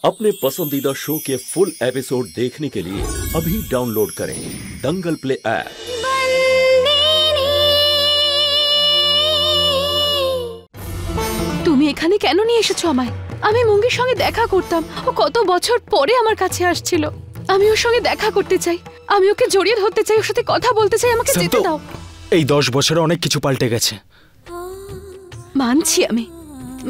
अपने पसंदीदा शो के फुल एपिसोड देखने के लिए अभी डाउनलोड करें दंगल प्ले ऐप। তুমি এখানে কেন নিয়ে এসেছো আমায়? আমি মুঙ্গির সঙ্গে দেখা করতাম, ও কত বছর পরে আমার কাছে আসছিল। আমি ওর সঙ্গে দেখা করতে চাই, আমি ওকে জড়িয়ে ধরতে চাই, ওর সাথে কথা বলতে চাই, আমাকে যেতে দাও। এই 10 বছরে অনেক কিছু পাল্টে গেছে।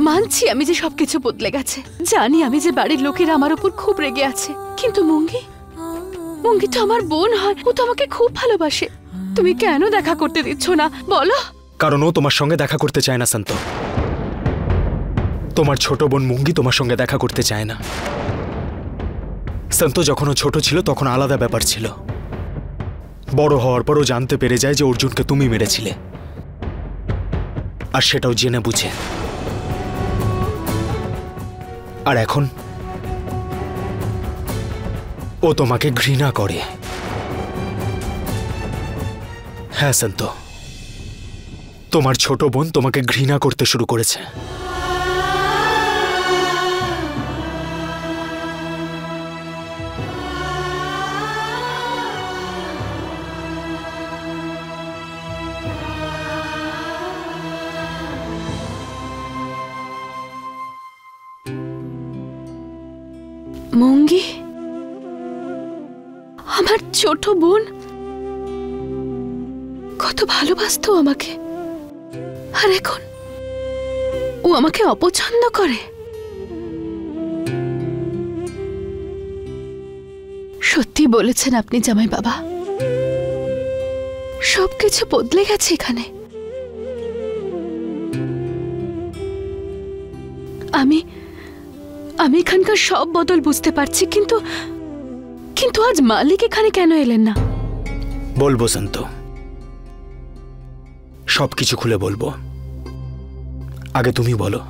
মানছি আমি যে সবকিছু বদলে গেছে। জানি আমি যে বাড়ির লোকেরা আমার উপর খুব রেগে আছে, কিন্তু মুঙ্গি তো আমার বোন হয়, ও তো আমাকে খুব ভালোবাসে। তুমি কেন দেখা করতে দিচ্ছ না বলো? কারণ ও তোমার সঙ্গে দেখা করতে চায় না সন্ত। তোমার ছোট বোন মুঙ্গি তোমার সঙ্গে দেখা করতে চায় না। সন্ত যখন ও ছোট ছিল তখন আলাদা ব্যাপার ছিল। বড় হওয়ার পর ও জানতে পেরে যায় যে অর্জুনকে তুমি মেরেছিলে, আর সেটাও জেনে বুঝে। আর এখন ও তোমাকে ঘৃণা করে। হ্যাঁ সন্ত, তোমার ছোট বোন তোমাকে ঘৃণা করতে শুরু করেছে। মুঙ্গি আমার ছোট বোন কত ভালোবাসতো আমাকে, আর এখন ও আমাকে অপছন্দ করে। সত্যি বলেছেন আপনি জামাই বাবা, সবকিছু বদলে গেছে এখানে। আমি এখানকার সব বদল বুঝতে পারছি, কিন্তু আজ মালিক এখানে কেন এলেন না? বলবো সন্ত, সবকিছু খুলে বলবো। আগে তুমি বলো,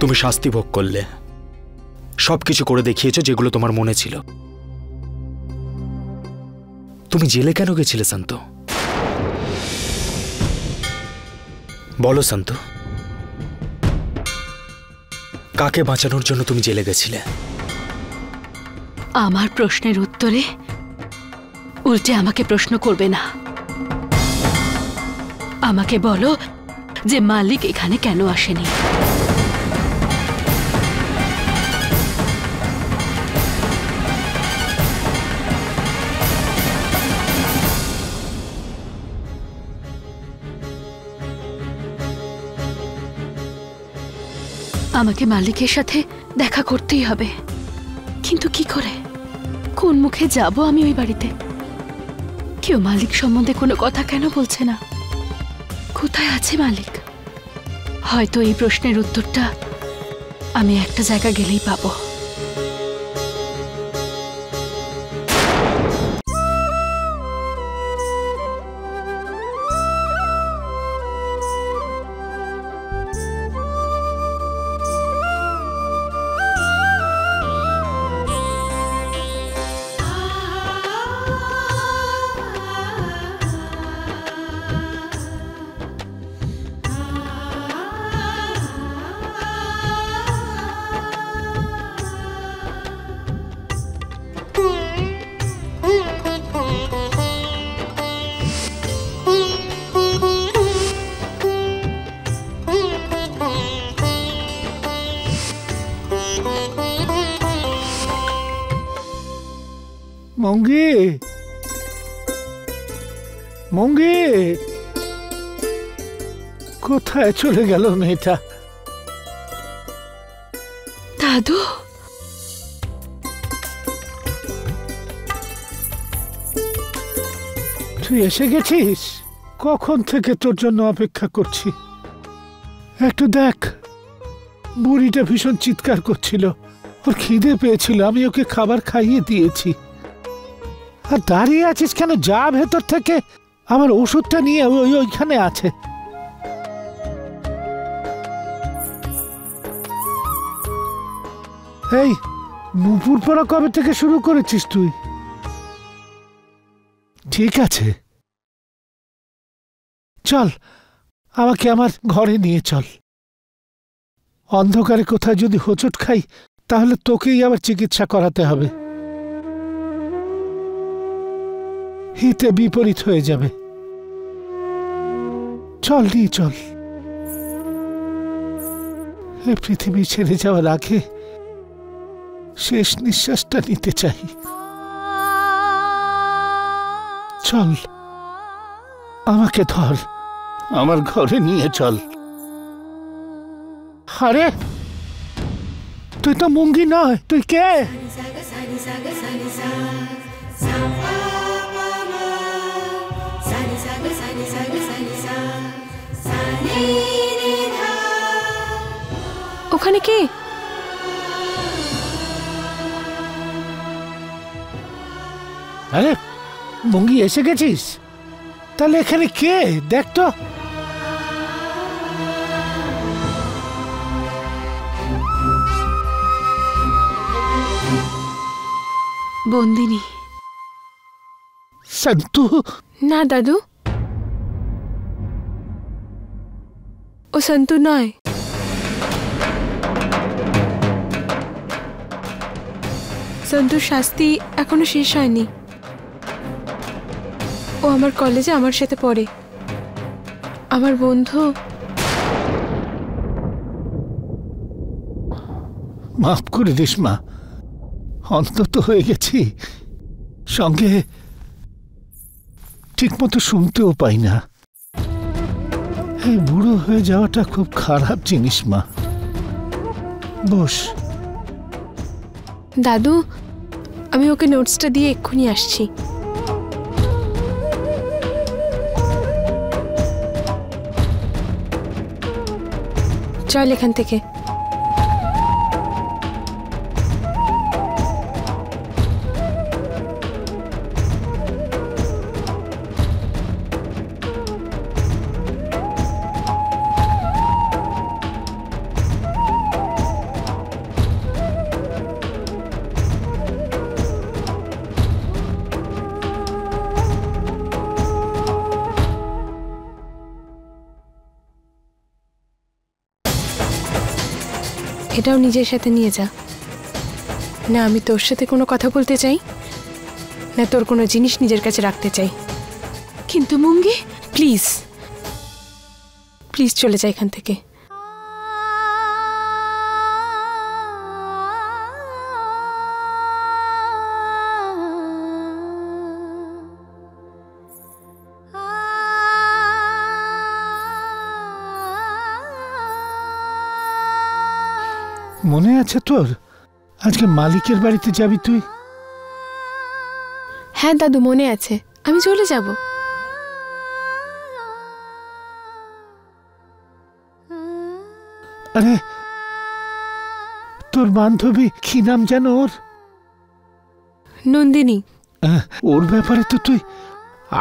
তুমি শাস্তি ভোগ করলে, সবকিছু করে দেখিয়েছো যেগুলো তোমার মনে ছিল। তুমি জেলে কেন গেছিলে সন্ত? বলো সন্ত, কাকে বাঁচানোর জন্য তুমি জেলে গেছিলে? আমার প্রশ্নের উত্তরে উল্টে আমাকে প্রশ্ন করবে না। আমাকে বলো যে মালিক এখানে কেন আসেনি? আমাকে মালিকের সাথে দেখা করতেই হবে, কিন্তু কি করে, কোন মুখে যাব আমি ওই বাড়িতে? কেউ মালিক সম্বন্ধে কোনো কথা কেন বলছে না? কোথায় আছে মালিক? হয়তো এই প্রশ্নের উত্তরটা আমি একটা জায়গা গেলেই পাবো। মুঙ্গি কোথায় চলে গেল মেয়েটা? দাদু, তুই এসে গেছিস? কখন থেকে তোর জন্য অপেক্ষা করছি। একটু দেখ, বুড়িটা ভীষণ চিৎকার করছিল, ওর খিদে পেয়েছিল, আমি ওকে খাবার খাইয়ে দিয়েছি। আর দাঁড়িয়ে আছিস কেন? যা ভেতর থেকে, আমার ওষুধটা নিয়ে ওইখানে আছে। এই নুপুর পড়া কবে থেকে শুরু করেছিস তুই? ঠিক আছে, চল আমাকে আমার ঘরে নিয়ে চল। অন্ধকারে কোথায় যদি হোঁচট খাই তাহলে তোকেই আবার চিকিৎসা করাতে হবে। হিতে বিপরীত হয়ে যাবে। চল নিয়ে চল। এ পৃথিবী ছেড়ে যাওয়ার আগে শেষ নিঃশ্বাসটা নিতে চাই। চল, আমাকে ধর, আমার ঘরে নিয়ে চল। আরে তুই তো মুঙ্গি নয়, তুই কে? ওখানে কে? আরে মুঙ্গি, এসে গেছিস? তাহলে এখানে কে? দেখ তো। বন্দিনী। সন্তু? না দাদু, ও সন্তু নয়। সন্তুর শাস্তি এখনো শেষ হয়নি। ও আমার কলেজে আমার সাথে পড়ে, আমার বন্ধু। মাফ করে দিস মা, অন্তত হয়ে গেছি, সঙ্গে ঠিক মতো শুনতেও পাই না। এই বুড়ো হয়ে যাওয়াটা খুব খারাপ জিনিস মা। বস। দাদু, আমি ওকে নোটসটা দিয়ে এক্ষুনি আসছি। চল এখান থেকে। এটাও নিজের সাথে নিয়ে যা। না আমি তোর সাথে কোনো কথা বলতে চাই, না তোর কোনো জিনিস নিজের কাছে রাখতে চাই। কিন্তু মুঙ্গি, প্লিজ প্লিজ চলে যা এখান থেকে। মনে আছে তোর, আজকে মালিকের বাড়িতে যাবি তুই? হ্যাঁ দাদু, মনে আছে। আমি চলে যাব। আরে তোর বান্ধবী কি নাম যেন ওর? নন্দিনী। ওর ব্যাপারে তো তুই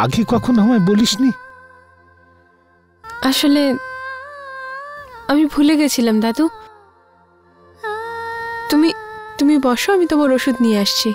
আগে কখনো আমায় বলিসনি। আসলে আমি ভুলে গেছিলাম দাদু। তুমি তুমি বসো, আমি তোমার ওষুধ নিয়ে আসছি।